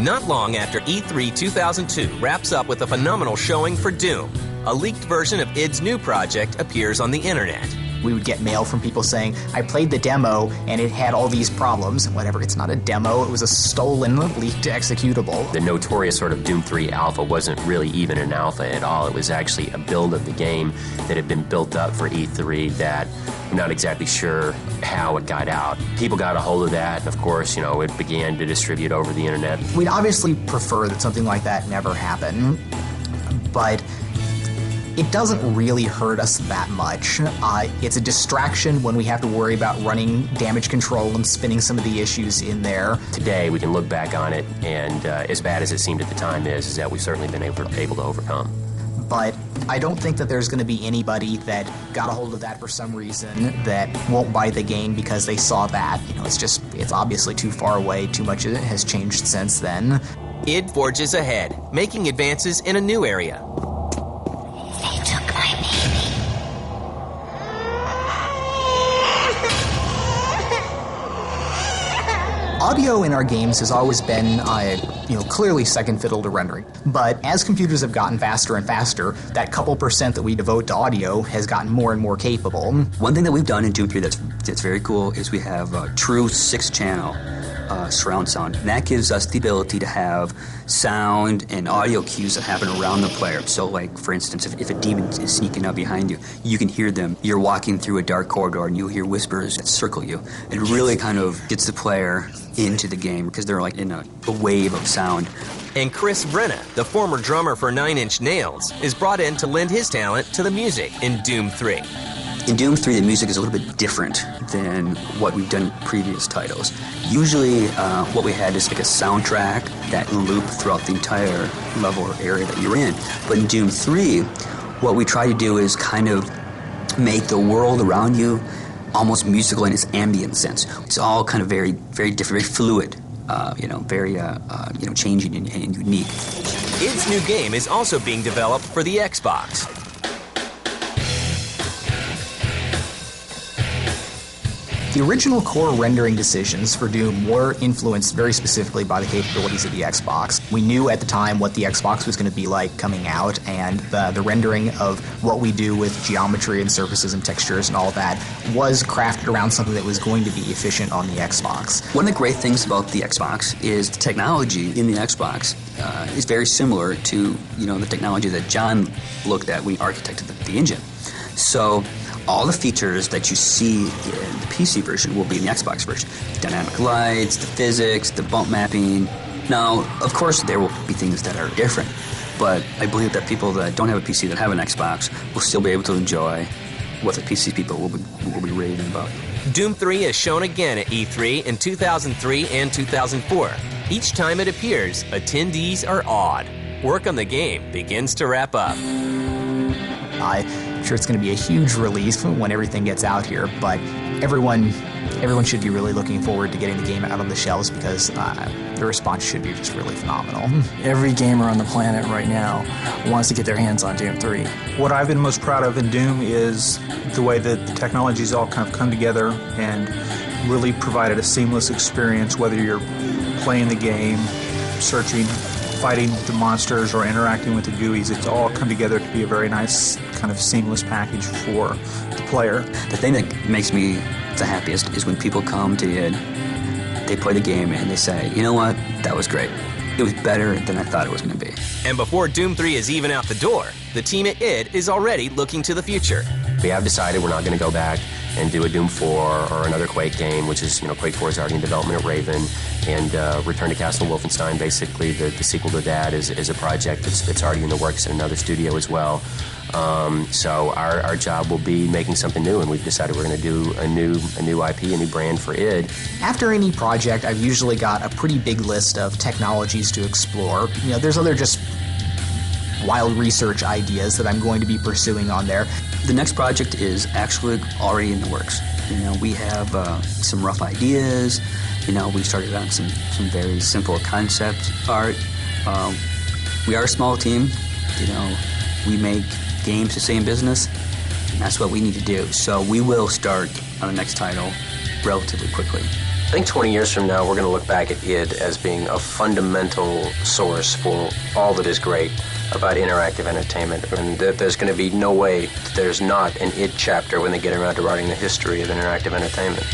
Not long after E3 2002 wraps up with a phenomenal showing for Doom, a leaked version of id's new project appears on the internet. We would get mail from people saying, I played the demo and it had all these problems. Whatever, it's not a demo, it was a stolen, leaked executable. The notorious sort of Doom 3 alpha wasn't really even an alpha at all. It was actually a build of the game that had been built up for E3 that I'm not exactly sure how it got out. People got a hold of that, and of course, it began to distribute over the internet. We'd obviously prefer that something like that never happen, but it doesn't really hurt us that much. It's a distraction when we have to worry about running damage control and spinning some of the issues in there. Today, we can look back on it, and as bad as it seemed at the time is that we've certainly been able to overcome. But I don't think that there's going to be anybody that got a hold of that for some reason that won't buy the game because they saw that. It's obviously too far away, too much of it has changed since then. id forges ahead, making advances in a new area. They took my baby. Audio in our games has always been, clearly second fiddle to rendering. But as computers have gotten faster and faster, that couple percent that we devote to audio has gotten more and more capable. One thing that we've done in Doom 3 that's very cool is we have a true 6-channel surround sound. And that gives us the ability to have sound and audio cues that happen around the player. So, like, for instance, if a demon is sneaking up behind you, you can hear them. You're walking through a dark corridor and you'll hear whispers that circle you. It really kind of gets the player into the game because they're like in a wave of sound. And Chris Brenna, the former drummer for Nine Inch Nails, is brought in to lend his talent to the music in Doom 3. In Doom 3, the music is a little bit different than what we've done in previous titles. Usually, what we had is like a soundtrack that loop throughout the entire level or area that you're in. But in Doom 3, what we try to do is kind of make the world around you almost musical in its ambient sense. It's all kind of very, very different, very fluid, very changing and unique. id's new game is also being developed for the Xbox. The original core rendering decisions for Doom were influenced very specifically by the capabilities of the Xbox. We knew at the time what the Xbox was going to be like coming out, and the rendering of what we do with geometry and surfaces and textures and all that was crafted around something that was going to be efficient on the Xbox. One of the great things about the Xbox is the technology in the Xbox is very similar to the technology that John looked at when he architected the engine. So all the features that you see in the PC version will be in the Xbox version. Dynamic lights, the physics, the bump mapping. Now, of course, there will be things that are different, but I believe that people that don't have a PC that have an Xbox will still be able to enjoy what the PC people will be raving about. Doom 3 is shown again at E3 in 2003 and 2004. Each time it appears, attendees are awed. Work on the game begins to wrap up. I'm sure it's going to be a huge release when everything gets out here, but everyone should be really looking forward to getting the game out on the shelves because the response should be just really phenomenal. Every gamer on the planet right now wants to get their hands on Doom 3. What I've been most proud of in Doom is the way that the technologies all kind of come together and really provided a seamless experience, whether you're playing the game, searching, fighting the monsters, or interacting with the GUIs. It's all come together to be a very nice kind of seamless package for the player. The thing that makes me the happiest is when people come to id, they play the game, and they say, you know what, that was great. It was better than I thought it was going to be. And before Doom 3 is even out the door, the team at id is already looking to the future. We have decided we're not going to go back and do a Doom 4 or another Quake game, which is, Quake 4 is already in development at Raven, and Return to Castle Wolfenstein, basically the sequel to that is a project that's already in the works in another studio as well. So our job will be making something new, and we've decided we're going to do a new IP, a new brand for id. After any project, I've usually got a pretty big list of technologies to explore. There's other just wild research ideas that I'm going to be pursuing on there. The next project is actually already in the works. We have some rough ideas. We started on some very simple concept art. We are a small team. We make games to stay in business, and that's what we need to do. So we will start on the next title relatively quickly. I think 20 years from now, we're going to look back at id as being a fundamental source for all that is great about interactive entertainment, and that there's going to be no way that there's not an id chapter when they get around to writing the history of interactive entertainment.